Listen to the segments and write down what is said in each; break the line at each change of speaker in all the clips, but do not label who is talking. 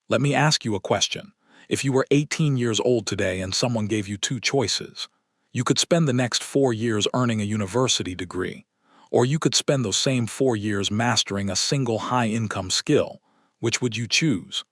Let me ask you a question. If you were 18 years old today and someone gave you two choices, you could spend the next 4 years earning a university degree, or you could spend those same 4 years mastering a single high-income skill. Which would you choose?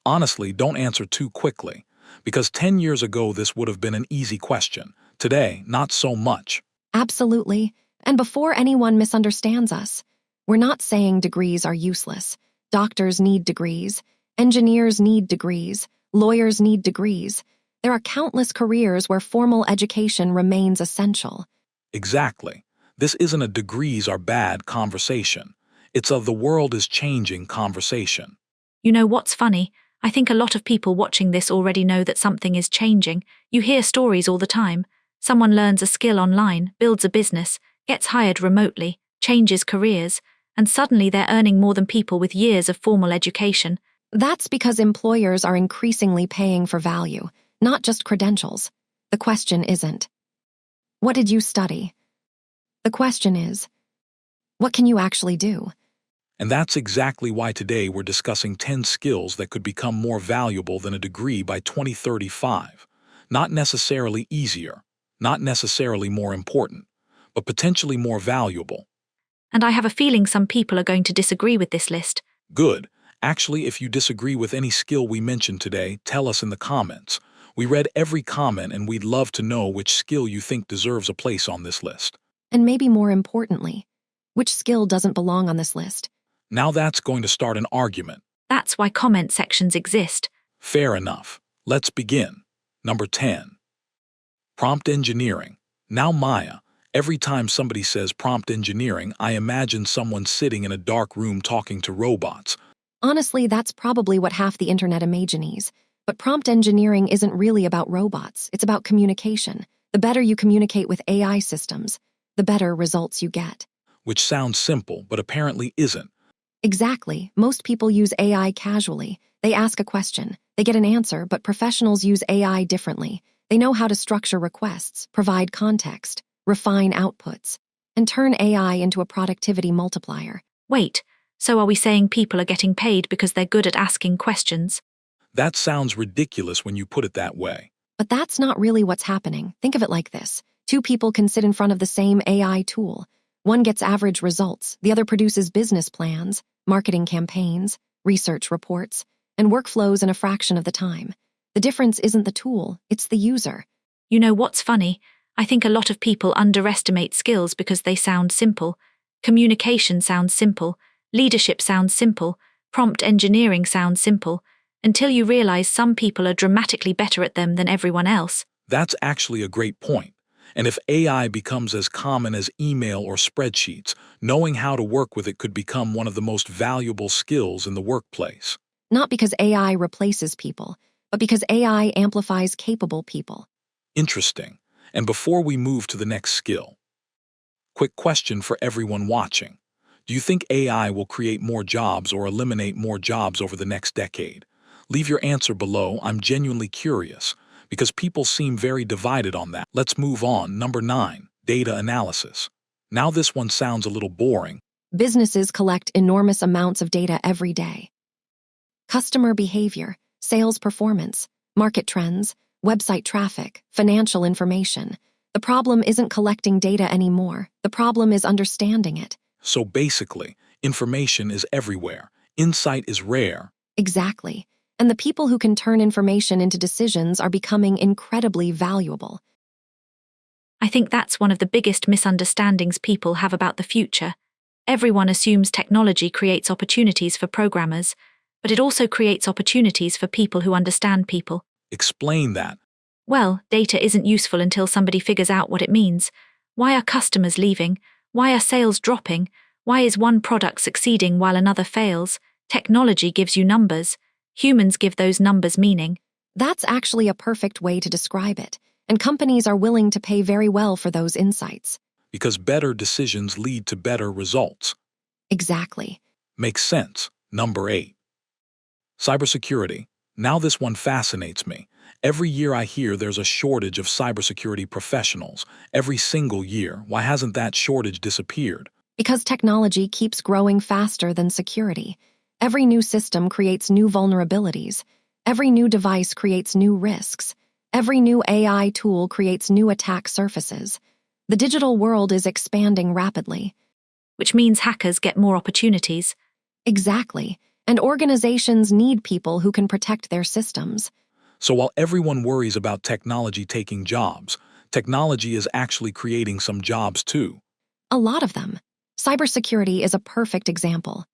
Honestly, don't answer too quickly, because 10 years ago this would have been an easy question. Today, not so much.
Absolutely. And before anyone misunderstands us, we're not saying degrees are useless. Doctors need degrees. Engineers need degrees. Lawyers need degrees. There are countless careers where formal education remains essential.
Exactly. This isn't a degrees are bad conversation. It's a the world is changing conversation.
You know what's funny? I think a lot of people watching this already know that something is changing. You hear stories all the time. Someone learns a skill online, builds a business, gets hired remotely, changes careers, and suddenly they're earning more than people with years of formal education.
That's because employers are increasingly paying for value, not just credentials. The question isn't, what did you study? The question is, what can you actually do?
And that's exactly why today we're discussing 10 skills that could become more valuable than a degree by 2035. Not necessarily easier, not necessarily more important, but potentially more valuable.
And I have a feeling some people are going to disagree with this list.
Good. Actually, if you disagree with any skill we mentioned today, tell us in the comments. We read every comment and we'd love to know which skill you think deserves a place on this list.
And maybe more importantly, which skill doesn't belong on this list?
Now that's going to start an argument.
That's why comment sections exist.
Fair enough. Let's begin. Number 10. Prompt engineering. Now Maya, every time somebody says prompt engineering, I imagine someone sitting in a dark room talking to robots.
Honestly, that's probably what half the internet imagines. But prompt engineering isn't really about robots, it's about communication. The better you communicate with AI systems, the better results you get.
Which sounds simple, but apparently isn't.
Exactly. Most people use AI casually. They ask a question, they get an answer, but professionals use AI differently. They know how to structure requests, provide context, refine outputs, and turn AI into a productivity multiplier.
Wait, so are we saying people are getting paid because they're good at asking questions?
That sounds ridiculous when you put it that way.
But that's not really what's happening. Think of it like this. Two people can sit in front of the same AI tool. One gets average results, the other produces business plans, marketing campaigns, research reports, and workflows in a fraction of the time. The difference isn't the tool, it's the user.
You know what's funny? I think a lot of people underestimate skills because they sound simple. Communication sounds simple, leadership sounds simple, prompt engineering sounds simple, until you realize some people are dramatically better at them than everyone else.
That's actually a great point. And if AI becomes as common as email or spreadsheets, knowing how to work with it could become one of the most valuable skills in the workplace.
Not because AI replaces people, but because AI amplifies capable people.
Interesting. And before we move to the next skill, quick question for everyone watching. Do you think AI will create more jobs or eliminate more jobs over the next decade? Leave your answer below. I'm genuinely curious, because people seem very divided on that. Let's move on. Number 9, data analysis. Now this one sounds a little boring.
Businesses collect enormous amounts of data every day. Customer behavior, sales performance, market trends, website traffic, financial information. The problem isn't collecting data anymore. The problem is understanding it.
So basically, information is everywhere. Insight is rare.
Exactly. And the people who can turn information into decisions are becoming incredibly valuable.
I think that's one of the biggest misunderstandings people have about the future. Everyone assumes technology creates opportunities for programmers, but it also creates opportunities for people who understand people.
Explain that.
Well, data isn't useful until somebody figures out what it means. Why are customers leaving? Why are sales dropping? Why is one product succeeding while another fails? Technology gives you numbers. Humans give those numbers meaning.
That's actually a perfect way to describe it, and companies are willing to pay very well for those insights.
Because better decisions lead to better results.
Exactly.
Makes sense. Number 8. Cybersecurity. Now this one fascinates me. Every year I hear there's a shortage of cybersecurity professionals. Every single year. Why hasn't that shortage disappeared?
Because technology keeps growing faster than security. Every new system creates new vulnerabilities. Every new device creates new risks. Every new AI tool creates new attack surfaces. The digital world is expanding rapidly.
Which means hackers get more opportunities.
Exactly. And organizations need people who can protect their systems.
So while everyone worries about technology taking jobs, technology is actually creating some jobs too.
A lot of them. Cybersecurity is a perfect example.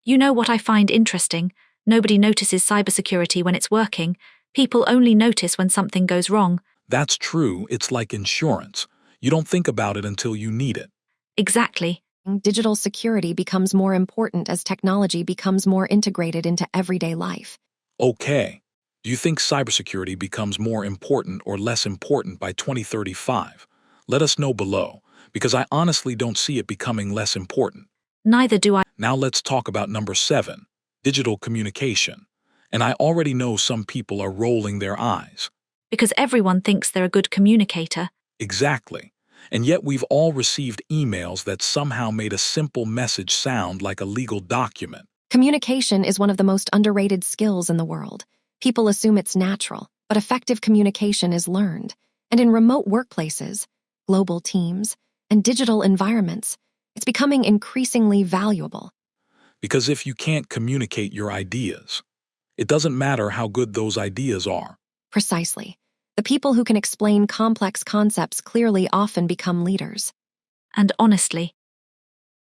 You know what I find interesting? Nobody notices cybersecurity when it's working. People only notice when something goes wrong.
That's true, it's like insurance. You don't think about it until you need it.
Exactly.
Digital security becomes more important as technology becomes more integrated into everyday life.
Okay. Do you think cybersecurity becomes more important or less important by 2035? Let us know below, because I honestly don't see it becoming less important.
Neither do I,
Now let's talk about number 7, digital communication. And I already know some people are rolling their eyes.
because everyone thinks they're a good communicator.
Exactly. And yet we've all received emails that somehow made a simple message sound like a legal document.
Communication is one of the most underrated skills in the world. People assume it's natural, but effective communication is learned. And in remote workplaces, global teams, and digital environments, it's becoming increasingly valuable.
Because if you can't communicate your ideas, it doesn't matter how good those ideas are.
Precisely. The people who can explain complex concepts clearly often become leaders.
And honestly,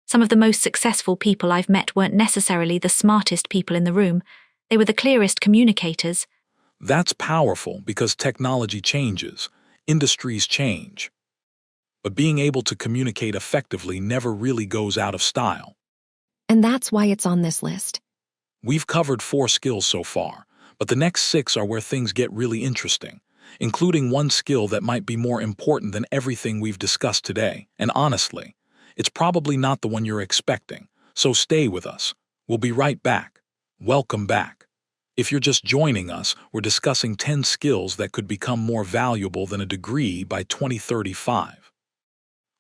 some of the most successful people I've met weren't necessarily the smartest people in the room. They were the clearest communicators.
That's powerful because technology changes, industries change. But being able to communicate effectively never really goes out of style.
And that's why it's on this list.
We've covered 4 skills so far, but the next 6 are where things get really interesting, including one skill that might be more important than everything we've discussed today. And honestly, it's probably not the one you're expecting, so stay with us. We'll be right back. Welcome back. If you're just joining us, we're discussing 10 skills that could become more valuable than a degree by 2035.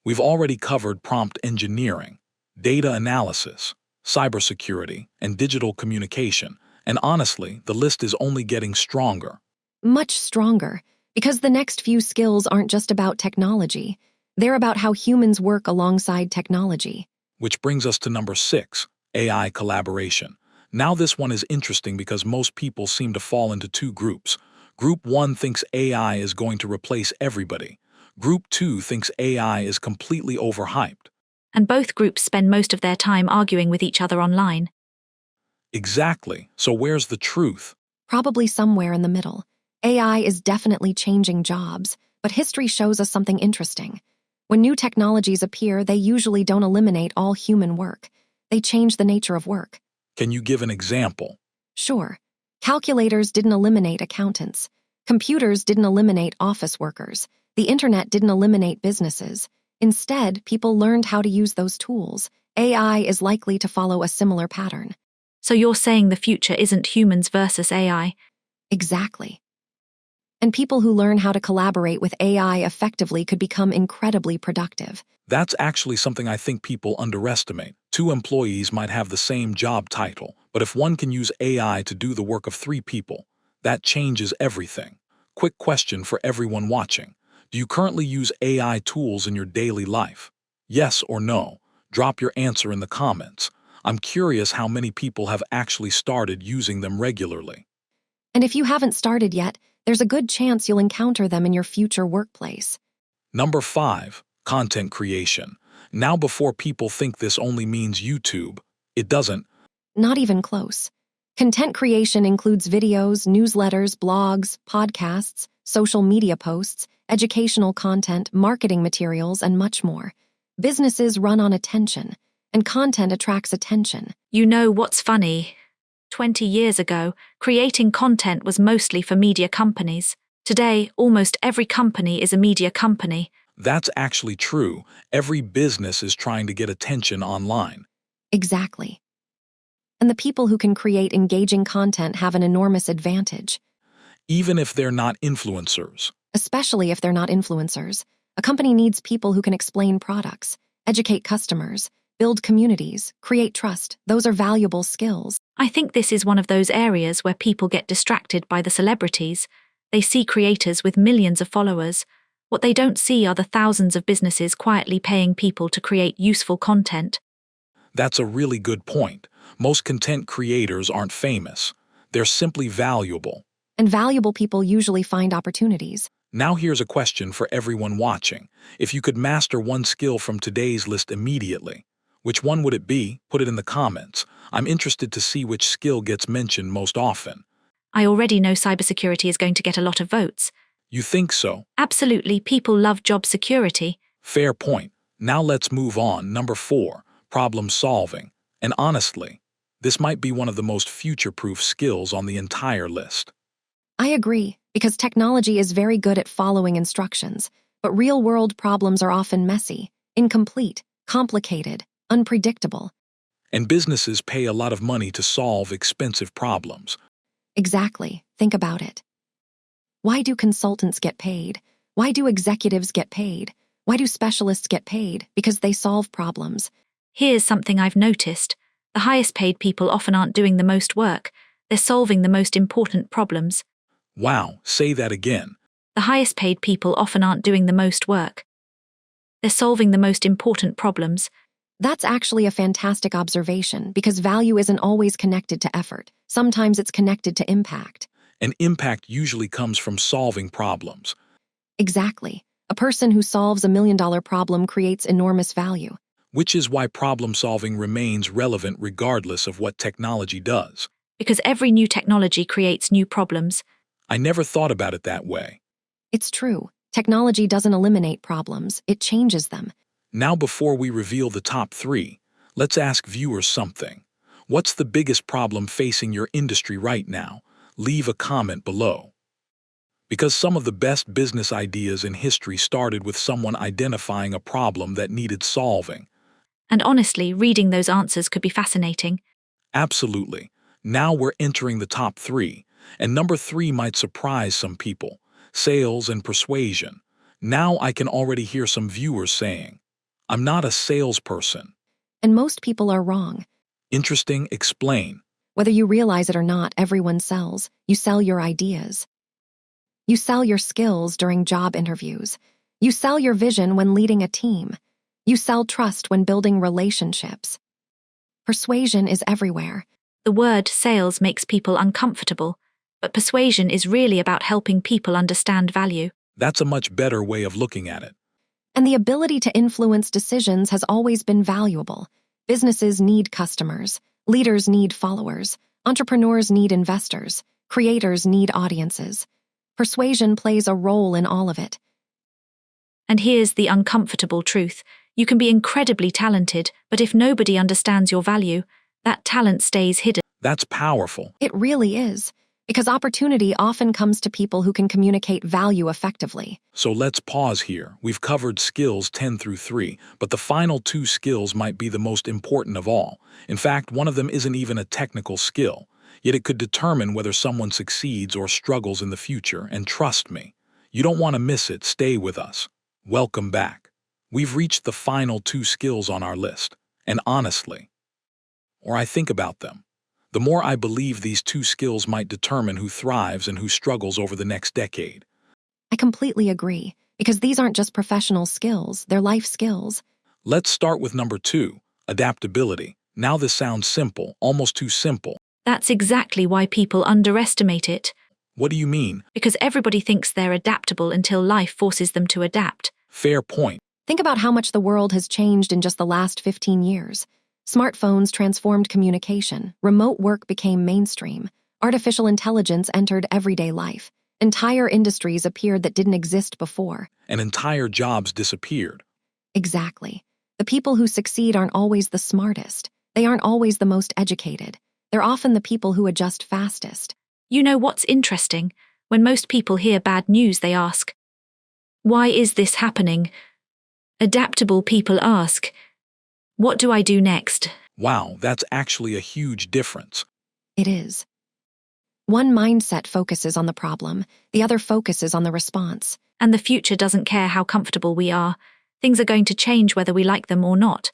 We've already covered prompt engineering, data analysis, cybersecurity, and digital communication, and honestly, the list is only getting stronger.
Much stronger, because the next few skills aren't just about technology. They're about how humans work alongside technology.
Which brings us to number 6, AI collaboration. Now this one is interesting because most people seem to fall into 2 groups. Group 1 thinks AI is going to replace everybody. Group 2 thinks AI is completely overhyped.
And both groups spend most of their time arguing with each other online.
Exactly. So where's the truth?
Probably somewhere in the middle. AI is definitely changing jobs, but history shows us something interesting. When new technologies appear, they usually don't eliminate all human work. They change the nature of work.
Can you give an example?
Sure, calculators didn't eliminate accountants. Computers didn't eliminate office workers. The internet didn't eliminate businesses. Instead, people learned how to use those tools. AI is likely to follow a similar pattern.
So you're saying the future isn't humans versus AI?
Exactly. And people who learn how to collaborate with AI effectively could become incredibly productive.
That's actually something I think people underestimate. 2 employees might have the same job title, but if one can use AI to do the work of 3 people, that changes everything. Quick question for everyone watching. Do you currently use AI tools in your daily life? Yes or no? Drop your answer in the comments. I'm curious how many people have actually started using them regularly.
And if you haven't started yet, there's a good chance you'll encounter them in your future workplace.
Number 5, content creation. Now before people think this only means YouTube, it doesn't.
Not even close. Content creation includes videos, newsletters, blogs, podcasts, social media posts, educational content, marketing materials, and much more. Businesses run on attention, and content attracts attention.
You know what's funny? 20 years ago, creating content was mostly for media companies. Today, almost every company is a media company.
That's actually true. Every business is trying to get attention online.
Exactly. And the people who can create engaging content have an enormous advantage.
Even if they're not influencers.
Especially if they're not influencers. A company needs people who can explain products, educate customers, build communities, create trust. Those are valuable skills.
I think this is one of those areas where people get distracted by the celebrities. They see creators with millions of followers. What they don't see are the thousands of businesses quietly paying people to create useful content.
That's a really good point. Most content creators aren't famous. They're simply valuable.
And valuable people usually find opportunities.
Now here's a question for everyone watching. If you could master one skill from today's list immediately, which one would it be? Put it in the comments. I'm interested to see which skill gets mentioned most often.
I already know cybersecurity is going to get a lot of votes.
You think so?
Absolutely, people love job security.
Fair point. Now let's move on. Number 4, problem solving. And honestly, this might be one of the most future-proof skills on the entire list.
I agree, because technology is very good at following instructions, but real-world problems are often messy, incomplete, complicated, unpredictable.
And businesses pay a lot of money to solve expensive problems.
Exactly. Think about it. Why do consultants get paid? Why do executives get paid? Why do specialists get paid? Because they solve problems.
Here's something I've noticed. The highest paid people often aren't doing the most work. They're solving the most important problems.
Wow, say that again.
The highest paid people often aren't doing the most work. They're solving the most important problems.
That's actually a fantastic observation because value isn't always connected to effort. Sometimes it's connected to impact.
And impact usually comes from solving problems.
Exactly. A person who solves a $1 million problem creates enormous value.
Which is why problem solving remains relevant regardless of what technology does.
Because every new technology creates new problems.
I never thought about it that way.
It's true. Technology doesn't eliminate problems, it changes them.
Now before we reveal the top 3, let's ask viewers something. What's the biggest problem facing your industry right now? Leave a comment below. Because some of the best business ideas in history started with someone identifying a problem that needed solving.
And honestly, reading those answers could be fascinating.
Absolutely. Now we're entering the top 3, and number 3 might surprise some people. Sales and persuasion. Now I can already hear some viewers saying, I'm not a salesperson.
And most people are wrong.
Interesting, explain.
Whether you realize it or not, everyone sells. You sell your ideas. You sell your skills during job interviews. You sell your vision when leading a team. You sell trust when building relationships. Persuasion is everywhere.
The word sales makes people uncomfortable, but persuasion is really about helping people understand value.
That's a much better way of looking at it.
And the ability to influence decisions has always been valuable. Businesses need customers. Leaders need followers. Entrepreneurs need investors. Creators need audiences. Persuasion plays a role in all of it.
And here's the uncomfortable truth. You can be incredibly talented, but if nobody understands your value, that talent stays hidden.
That's powerful.
It really is. Because opportunity often comes to people who can communicate value effectively.
So let's pause here. We've covered skills 10 through 3, but the final 2 skills might be the most important of all. In fact, one of them isn't even a technical skill, yet it could determine whether someone succeeds or struggles in the future, and trust me, you don't want to miss it. Stay with us. Welcome back. We've reached the final 2 skills on our list, and honestly, or I think about them, the more I believe these 2 skills might determine who thrives and who struggles over the next decade.
I completely agree, because these aren't just professional skills, they're life skills.
Let's start with number 2, adaptability. Now this sounds simple, almost too simple.
That's exactly why people underestimate it.
What do you mean?
Because everybody thinks they're adaptable until life forces them to adapt.
Fair point.
Think about how much the world has changed in just the last 15 years. Smartphones transformed communication, remote work became mainstream, artificial intelligence entered everyday life. Entire industries appeared that didn't exist before.
And entire jobs disappeared.
Exactly. The people who succeed aren't always the smartest. They aren't always the most educated. They're often the people who adjust fastest.
You know what's interesting? When most people hear bad news, they ask, why is this happening? Adaptable people ask, what do I do next?
Wow, that's actually a huge difference.
It is. One mindset focuses on the problem, the other focuses on the response.
And the future doesn't care how comfortable we are. Things are going to change whether we like them or not.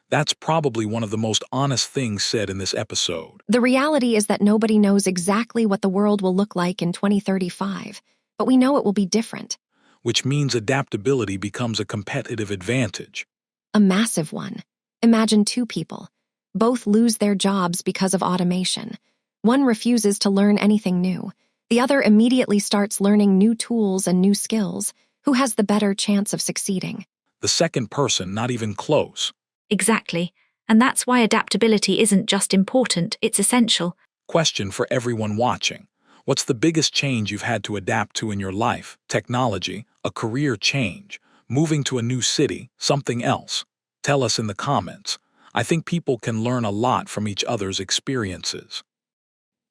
That's probably one of the most honest things said in this episode.
The reality is that nobody knows exactly what the world will look like in 2035, but we know it will be different.
Which means adaptability becomes a competitive advantage.
A massive one. Imagine two people. Both lose their jobs because of automation. One refuses to learn anything new. The other immediately starts learning new tools and new skills. Who has the better chance of succeeding?
The second person, not even close.
Exactly. And that's why adaptability isn't just important, it's essential.
Question for everyone watching. What's the biggest change you've had to adapt to in your life? Technology, a career change, moving to a new city, something else? Tell us in the comments. I think people can learn a lot from each other's experiences.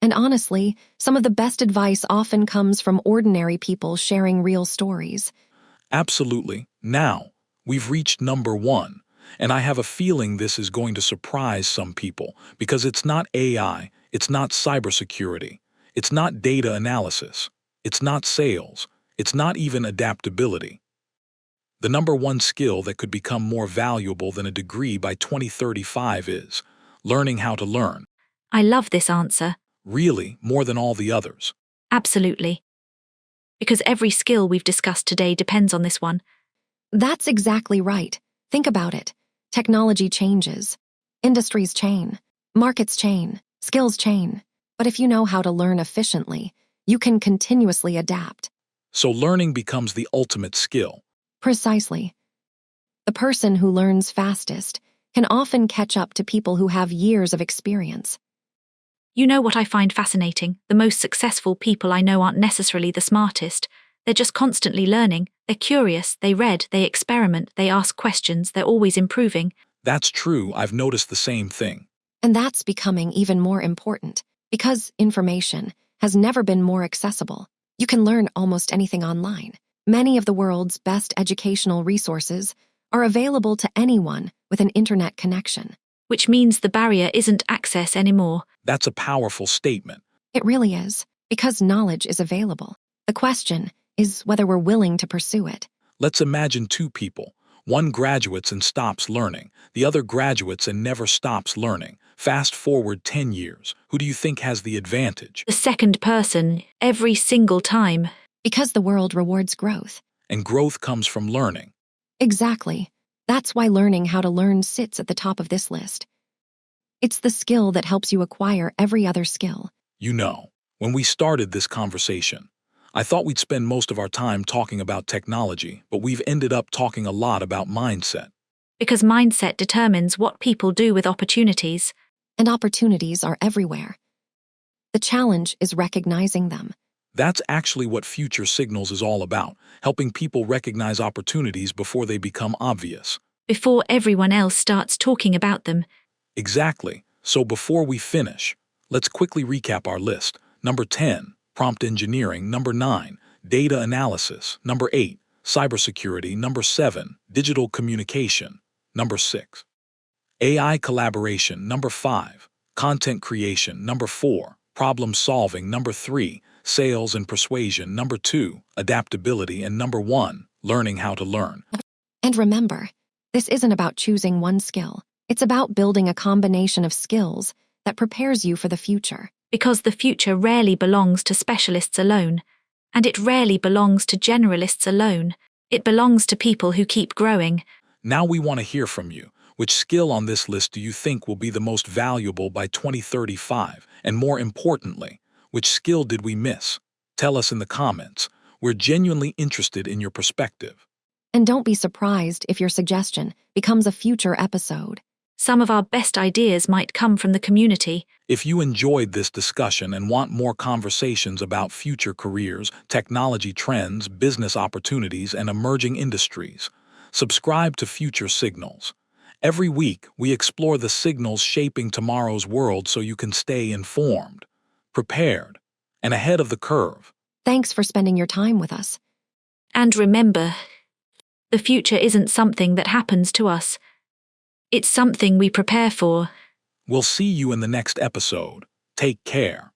And honestly, some of the best advice often comes from ordinary people sharing real stories.
Absolutely. Now, we've reached number 1, and I have a feeling this is going to surprise some people because it's not AI, it's not cybersecurity, it's not data analysis, it's not sales, it's not even adaptability. The number 1 skill that could become more valuable than a degree by 2035 is learning how to learn.
I love this answer.
Really, more than all the others.
Absolutely. Because every skill we've discussed today depends on this one.
That's exactly right. Think about it. Technology changes. Industries change. Markets change. Skills change. But if you know how to learn efficiently, you can continuously adapt.
So learning becomes the ultimate skill.
Precisely. The person who learns fastest can often catch up to people who have years of experience.
You know what I find fascinating? The most successful people I know aren't necessarily the smartest. They're just constantly learning. They're curious, they read, they experiment, they ask questions, they're always improving.
That's true, I've noticed the same thing.
And that's becoming even more important because information has never been more accessible. You can learn almost anything online. Many of the world's best educational resources are available to anyone with an internet connection.
Which means the barrier isn't access anymore.
That's a powerful statement.
It really is, because knowledge is available. The question is whether we're willing to pursue it.
Let's imagine 2 people. One graduates and stops learning. The other graduates and never stops learning. Fast forward 10 years. Who do you think has the advantage?
The second person, every single time.
Because the world rewards growth.
And growth comes from learning.
Exactly. That's why learning how to learn sits at the top of this list. It's the skill that helps you acquire every other skill.
You know, when we started this conversation, I thought we'd spend most of our time talking about technology, but we've ended up talking a lot about mindset.
Because mindset determines what people do with opportunities.
And opportunities are everywhere. The challenge is recognizing them.
That's actually what Future Signals is all about, helping people recognize opportunities before they become obvious.
Before everyone else starts talking about them.
Exactly. So before we finish, let's quickly recap our list. Number 10, prompt engineering. Number 9, data analysis. Number 8, cybersecurity. Number 7, digital communication. Number 6, AI collaboration. Number 5, content creation. Number 4, problem solving. Number 3, sales and persuasion. Number 2, adaptability. And number 1, learning how to learn.
And remember, this isn't about choosing one skill. It's about building a combination of skills that prepares you for the future.
Because the future rarely belongs to specialists alone. And it rarely belongs to generalists alone. It belongs to people who keep growing.
Now we want to hear from you. Which skill on this list do you think will be the most valuable by 2035? And more importantly, which skill did we miss? Tell us in the comments. We're genuinely interested in your perspective.
And don't be surprised if your suggestion becomes a future episode.
Some of our best ideas might come from the community.
If you enjoyed this discussion and want more conversations about future careers, technology trends, business opportunities, and emerging industries, subscribe to Future Signals. Every week, we explore the signals shaping tomorrow's world so you can stay informed, prepared, and ahead of the curve.
Thanks for spending your time with us.
And remember, the future isn't something that happens to us. It's something we prepare for.
We'll see you in the next episode. Take care.